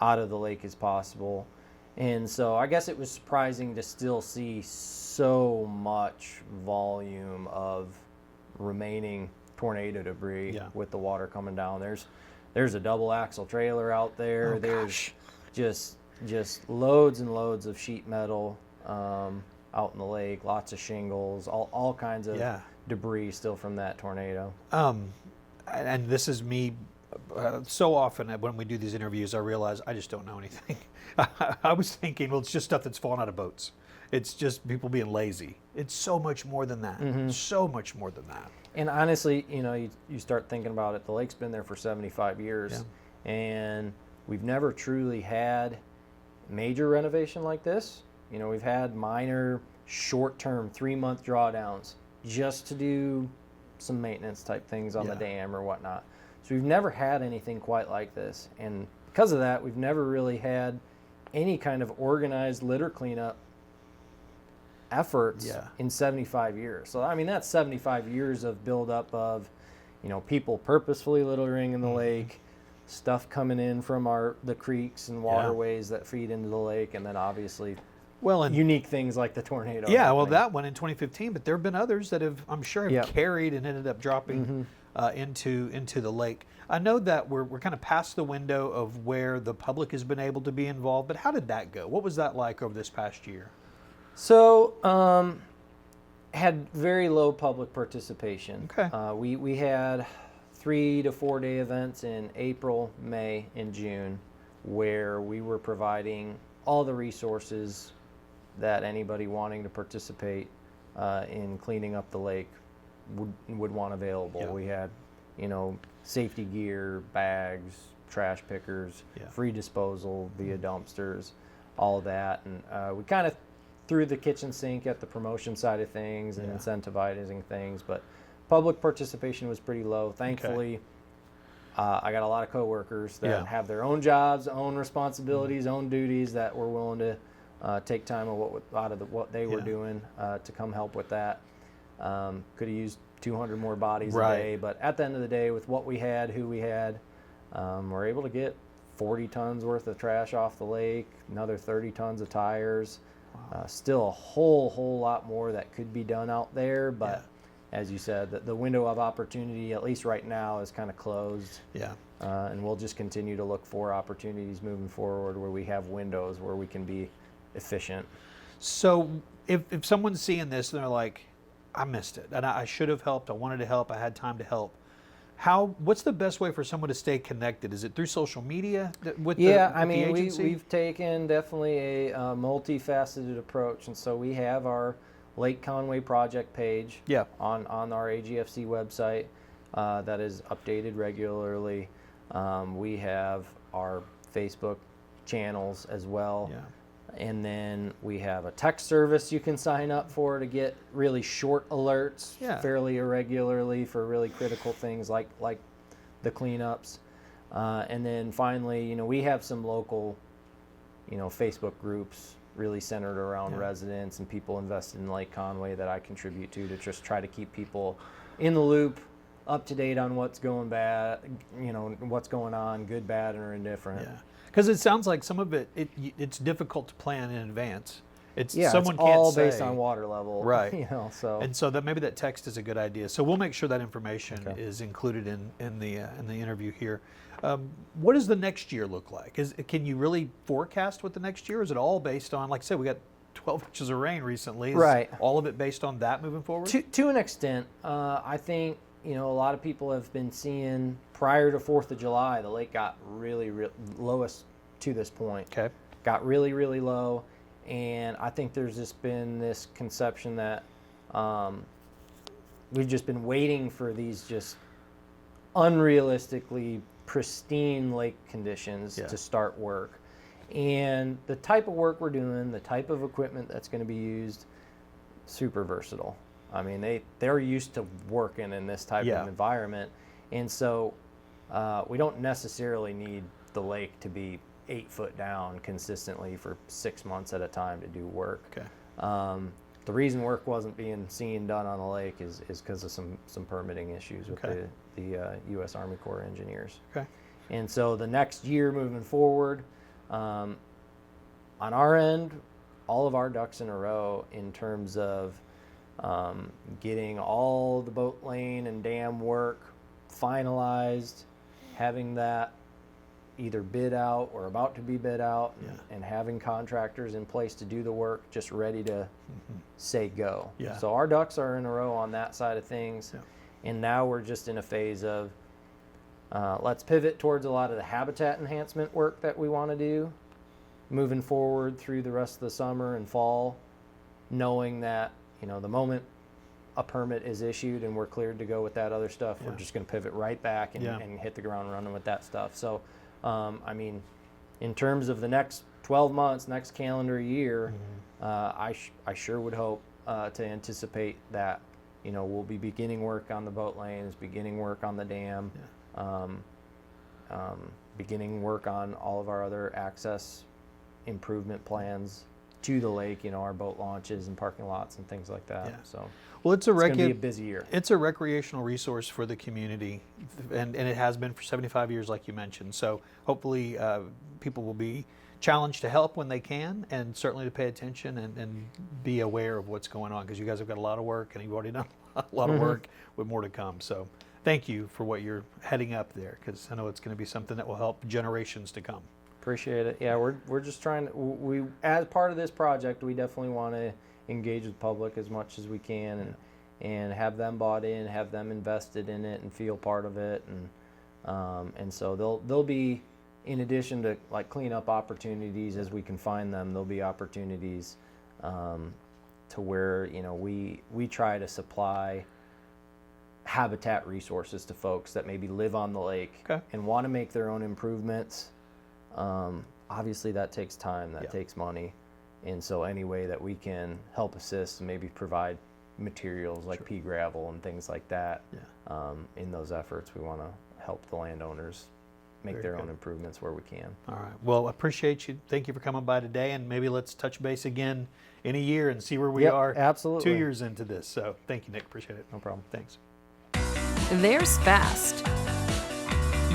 out of the lake as possible. And so I guess it was surprising to still see so much volume of remaining tornado debris with the water coming down. There's a double axle trailer out there. There's just loads and loads of sheet metal out in the lake, lots of shingles, all kinds of debris still from that tornado. And this is me. So often when we do these interviews, I realize I just don't know anything. I was thinking, well, it's just stuff that's fallen out of boats. It's just people being lazy. It's so much more than that. So much more than that. And honestly, you know, you start thinking about it, the lake's been there for 75 years, and we've never truly had major renovation like this. You know, we've had minor, short-term, 3-month drawdowns just to do some maintenance type things on the dam or whatnot. So we've never had anything quite like this. And because of that, we've never really had any kind of organized litter cleanup efforts in 75 years. So, I mean, that's 75 years of buildup of, you know, people purposefully littering in the lake, stuff coming in from the creeks and waterways that feed into the lake, and then obviously and unique things like the tornado. Well, that one in 2015, but there have been others that have, I'm sure, carried and ended up dropping into the lake. I know that we're kind of past the window of where the public has been able to be involved, but how did that go? What was that like over this past year? So, had very low public participation. We had 3 to 4 day events in April, May, and June where we were providing all the resources that anybody wanting to participate in cleaning up the lake would want available. We had, you know, safety gear, bags, trash pickers, free disposal via dumpsters, all of that. And we kind of through the kitchen sink at the promotion side of things and incentivizing things, but public participation was pretty low. Thankfully, I got a lot of coworkers that have their own jobs, own responsibilities, own duties that were willing to take time out of what they were doing to come help with that. Could have used 200 more bodies a day, but at the end of the day, with what we had, who we had, we're able to get 40 tons worth of trash off the lake, another 30 tons of tires. Still a whole lot more that could be done out there, but as you said, the window of opportunity, at least right now, is kind of closed. And we'll just continue to look for opportunities moving forward where we have windows where we can be efficient. So if someone's seeing this and they're like, I missed it, and I should have helped, I wanted to help, I had time to help, what's the best way for someone to stay connected? Is it through social media with the agency? We've taken definitely a multifaceted approach, and so we have our Lake Conway project page on our AGFC website that is updated regularly. We have our Facebook channels as well. And then we have a text service you can sign up for to get really short alerts fairly irregularly for really critical things like the cleanups. And then finally, we have some local, Facebook groups really centered around residents and people invested in Lake Conway that I contribute to just try to keep people in the loop, up to date on what's going bad, what's going on, good, bad, or indifferent. Because it sounds like some of it's difficult to plan in advance. It's someone can't all say, based on water level, right? And so that maybe that text is a good idea. So we'll make sure that information is included in the interview here. What does the next year look like? Can you really forecast what the next year? Is it all based on, like I said, we got 12 inches of rain recently? Is all of it based on that moving forward? To an extent, I think. A lot of people have been seeing prior to 4th of July, the lake got really lowest to this point. Got really, really low. And I think there's just been this conception that we've just been waiting for these just unrealistically pristine lake conditions to start work. And the type of work we're doing, the type of equipment that's going to be used, super versatile. I mean, they're used to working in this type of environment, and so we don't necessarily need the lake to be 8 foot down consistently for 6 months at a time to do work. The reason work wasn't being done on the lake is because of some permitting issues with the U.S. Army Corps of Engineers. And so the next year moving forward, on our end, all of our ducks in a row in terms of getting all the boat lane and dam work finalized, having that either bid out or about to be bid out, and having contractors in place to do the work, just ready to say go. So our ducks are in a row on that side of things, and now we're just in a phase of let's pivot towards a lot of the habitat enhancement work that we want to do moving forward through the rest of the summer and fall, knowing that the moment a permit is issued and we're cleared to go with that other stuff, we're just going to pivot right back and hit the ground running with that stuff. So, I mean, in terms of the next 12 months, next calendar year, I sure would hope to anticipate that, we'll be beginning work on the boat lanes, beginning work on the dam, beginning work on all of our other access improvement plans to the lake, our boat launches and parking lots and things like that. So, well, it's going to be a busy year. It's a recreational resource for the community, and it has been for 75 years, like you mentioned. So hopefully people will be challenged to help when they can, and certainly to pay attention and be aware of what's going on, because you guys have got a lot of work, and you've already done a lot of work with more to come. So thank you for what you're heading up there, because I know it's going to be something that will help generations to come. Appreciate it. Yeah, we're just trying to, as part of this project, we definitely want to engage with the public as much as we can, and have them bought in, have them invested in it, and feel part of it, and so they'll be, in addition to like cleanup opportunities as we can find them, there'll be opportunities to where we try to supply habitat resources to folks that maybe live on the lake and want to make their own improvements. Obviously that takes time, that takes money, And so any way that we can help assist and maybe provide materials like pea gravel and things like that, in those efforts, we want to help the landowners make their own improvements where we can. All right. Well, appreciate you. Thank you for coming by today, and maybe let's touch base again in a year and see where we are. Absolutely. 2 years into this. So thank you, Nick. Appreciate it. No problem. Thanks. There's fast.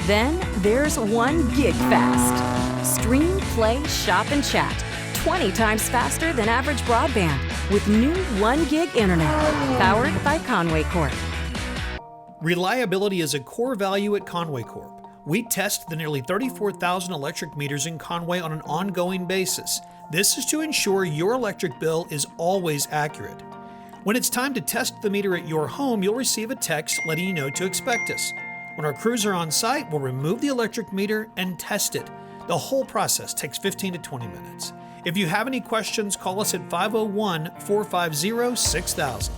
Then there's 1 gig fast. Stream, play, shop, and chat 20 times faster than average broadband with new 1 gig internet powered by Conway Corp. Reliability is a core value at Conway Corp. We test the nearly 34,000 electric meters in Conway on an ongoing basis. This is to ensure your electric bill is always accurate. When it's time to test the meter at your home, you'll receive a text letting you know to expect us. When our crews are on site, we'll remove the electric meter and test it. The whole process takes 15 to 20 minutes. If you have any questions, call us at 501-450-6000.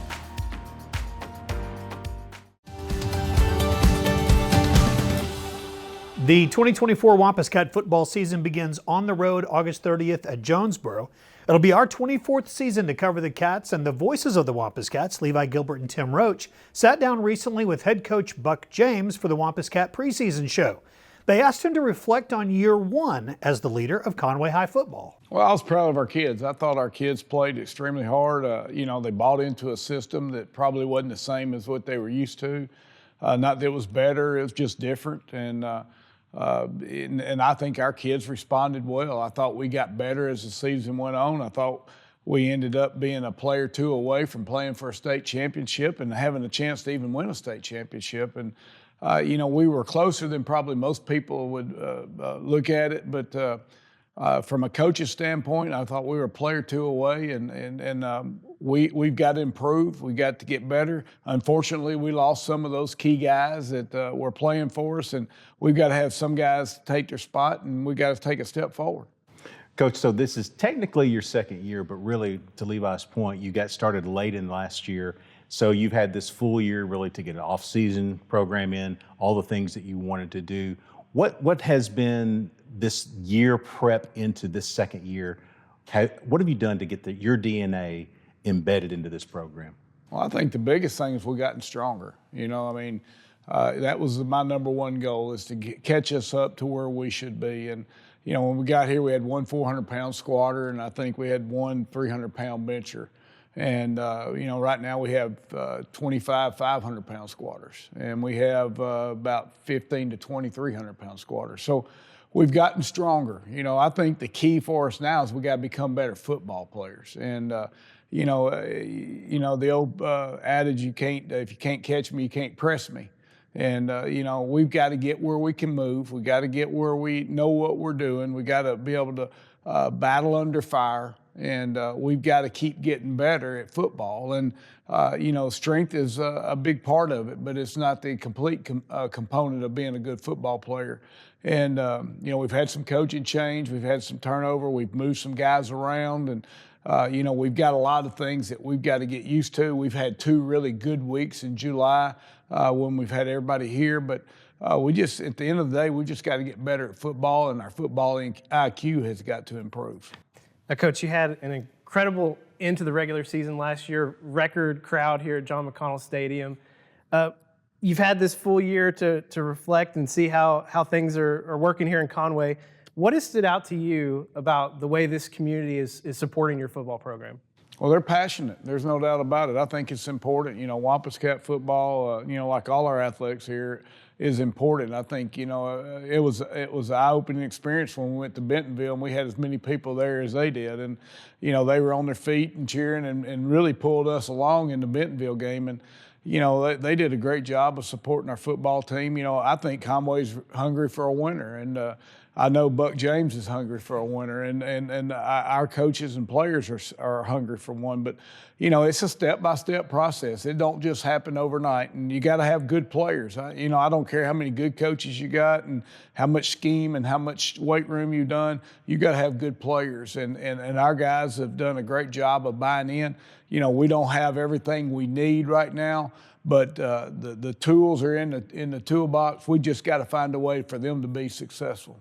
The 2024 Wampus Cat football season begins on the road August 30th at Jonesboro. It'll be our 24th season to cover the Cats, and the voices of the Wampus Cats, Levi, Gilbert, and Tim Roach, sat down recently with head coach Buck James for the Wampus Cat preseason show. They asked him to reflect on year 1 as the leader of Conway High football. Well, I was proud of our kids. I thought our kids played extremely hard. They bought into a system that probably wasn't the same as what they were used to. Not that it was better, it was just different. And I think our kids responded well. I thought we got better as the season went on. I thought we ended up being a player or 2 away from playing for a state championship and having a chance to even win a state championship. And, we were closer than probably most people would look at it. But from a coach's standpoint, I thought we were a player or 2 away, and we've got to improve. We got to get better. Unfortunately, we lost some of those key guys that were playing for us, and we've got to have some guys take their spot, and we've got to take a step forward. Coach, so this is technically your second year, but really, to Levi's point, you got started late in last year. So you've had this full year really to get an off-season program in, all the things that you wanted to do. What has been this year prep into this second year? What have you done to get your DNA embedded into this program? Well, I think the biggest thing is we've gotten stronger. That was my number 1 goal, is to catch us up to where we should be. And, when we got here, we had 1 400-pound squatter, and I think we had 1 300-pound bencher. And, right now we have 25 500-pound squatters, and we have about 15 to 20 300-pound squatters. So we've gotten stronger. I think the key for us now is we got to become better football players. And, the old adage, if you can't catch me, you can't press me. And, we've got to get where we can move. We got to get where we know what we're doing. We got to be able to battle under fire. And we've got to keep getting better at football. And, strength is a big part of it, but it's not the complete component of being a good football player. And, we've had some coaching change. We've had some turnover. We've moved some guys around. And, we've got a lot of things that we've got to get used to. We've had 2 really good weeks in July when we've had everybody here. But at the end of the day, we just got to get better at football, and our football IQ has got to improve. Now, Coach, you had an incredible end to the regular season last year, record crowd here at John McConnell Stadium. You've had this full year to reflect and see how things are working here in Conway. What has stood out to you about the way this community is supporting your football program? Well, they're passionate. There's no doubt about it. I think it's important. Wampus Cat football, like all our athletics here, is important. I think, it was an eye-opening experience when we went to Bentonville, and we had as many people there as they did. And, they were on their feet and cheering and really pulled us along in the Bentonville game. And, they did a great job of supporting our football team. I think Conway's hungry for a winner. And I know Buck James is hungry for a winner, and our coaches and players are hungry for one. But, it's a step-by-step process. It don't just happen overnight, and you got to have good players. I don't care how many good coaches you got and how much scheme and how much weight room you've done. You got to have good players, and our guys have done a great job of buying in. We don't have everything we need right now, but the tools are in the toolbox. We just got to find a way for them to be successful.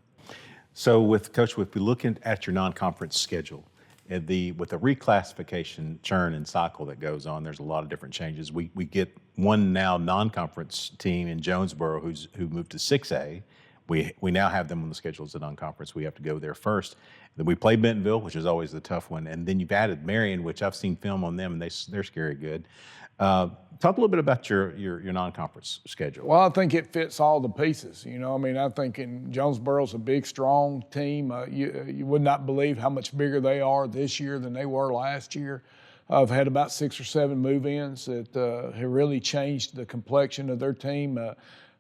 So Coach, if we look at your non-conference schedule, with the reclassification churn and cycle that goes on, there's a lot of different changes. We get one now non-conference team in Jonesboro who moved to 6A. We now have them on the schedule as a non-conference. We have to go there first. Then we play Bentonville, which is always the tough one, and then you've added Marion, which I've seen film on them, and they're scary good. Talk a little bit about your non-conference schedule. Well, I think it fits all the pieces. You know, I mean, I think Jonesboro's a big, strong team. You would not believe how much bigger they are this year than they were last year. I've had about 6 or 7 move-ins that have really changed the complexion of their team.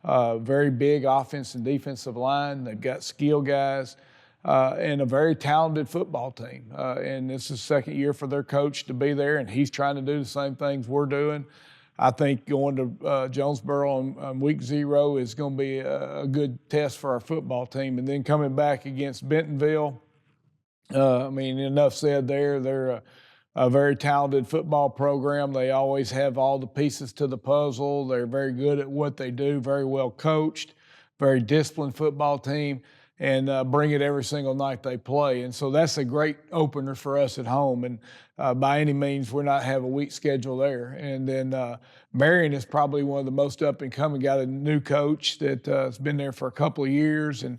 Very big offense and defensive line. They've got skill guys and a very talented football team. And this is the second year for their coach to be there, and he's trying to do the same things we're doing. I think going to Jonesboro on week 0 is going to be a good test for our football team. And then coming back against Bentonville, I mean, enough said there. They're a very talented football program. They always have all the pieces to the puzzle. They're very good at what they do, very well coached, very disciplined football team, and bring it every single night they play. And so that's a great opener for us at home. And by any means, we're not have a weak schedule there. And then Marion is probably one of the most up and coming. Got a new coach that has been there for a couple of years, and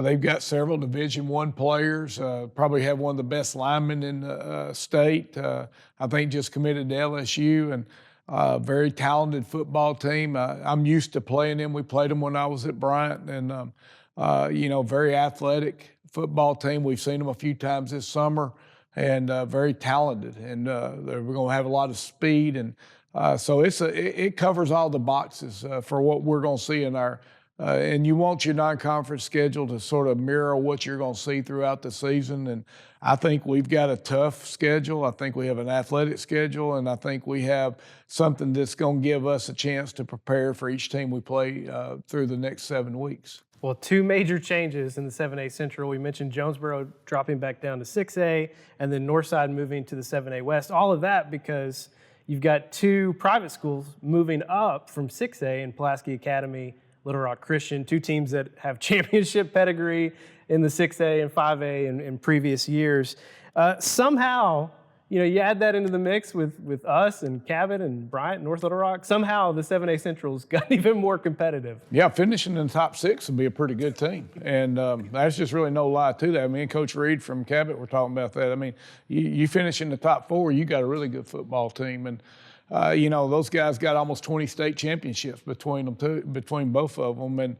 they've got several Division I players. Probably have one of the best linemen in the state. I think just committed to LSU, and very talented football team. I'm used to playing them. We played them when I was at Bryant, and you know, very athletic football team. We've seen them a few times this summer, and very talented. And we're going to have a lot of speed, and so it covers all the boxes for what we're going to see in our. And you want your non-conference schedule to sort of mirror what you're going to see throughout the season. And I think we've got a tough schedule. I think we have an athletic schedule, and I think we have something that's going to give us a chance to prepare for each team we play through the next 7 weeks. Well, 2 major changes in the 7A Central. We mentioned Jonesboro dropping back down to 6A, and then Northside moving to the 7A West. All of that because you've got 2 private schools moving up from 6A in Pulaski Academy, Little Rock Christian, 2 teams that have championship pedigree in the 6A and 5A in previous years. Somehow, you know, you add that into the mix with us and Cabot and Bryant and North Little Rock, somehow the 7A Central's got even more competitive. Yeah, finishing in the top 6 would be a pretty good team. And that's just really no lie to that. I mean, Coach Reed from Cabot were talking about that. I mean, you finish in the top 4, you got a really good football team. And you know, those guys got almost 20 state championships between both of them. And,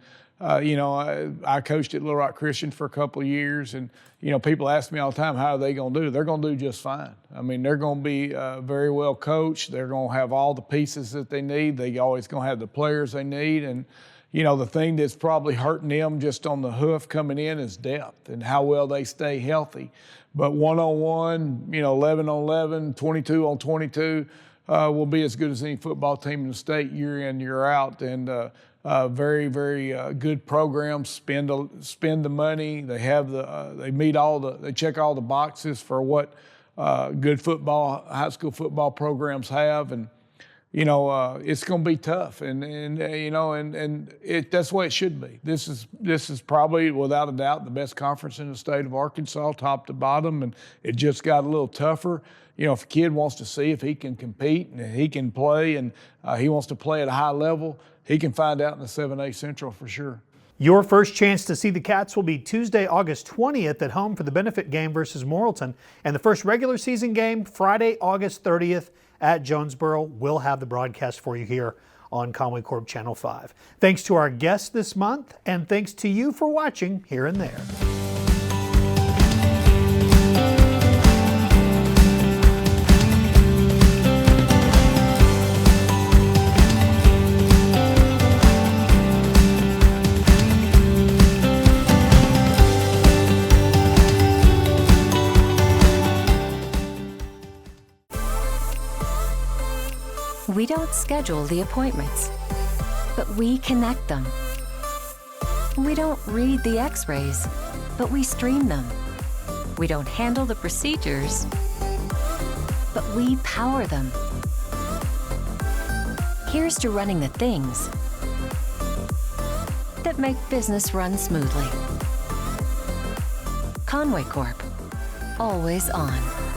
you know, I coached at Little Rock Christian for a couple of years, and, you know, people ask me all the time, how are they going to do? They're going to do just fine. I mean, they're going to be very well coached. They're going to have all the pieces that they need. They always going to have the players they need. And, you know, the thing that's probably hurting them just on the hoof coming in is depth and how well they stay healthy. But 1-on-1, you know, 11-on-11, 22-on-22, will be as good as any football team in the state year in, year out. And very, very good programs. Spend the money. They have they check all the boxes for what good high school football programs have. And you know, it's going to be tough. And you know, and that's the way it should be. This is probably without a doubt the best conference in the state of Arkansas, top to bottom. And it just got a little tougher. You know, if a kid wants to see if he can compete and he can play and he wants to play at a high level, he can find out in the 7A Central for sure. Your first chance to see the Cats will be Tuesday, August 20th at home for the benefit game versus Mauldin, and the first regular season game Friday, August 30th at Jonesboro. We'll have the broadcast for you here on Conway Corp Channel 5. Thanks to our guests this month, and thanks to you for watching here and there. We don't schedule the appointments, but we connect them. We don't read the x-rays, but we stream them. We don't handle the procedures, but we power them. Here's to running the things that make business run smoothly. Conway Corp. always on.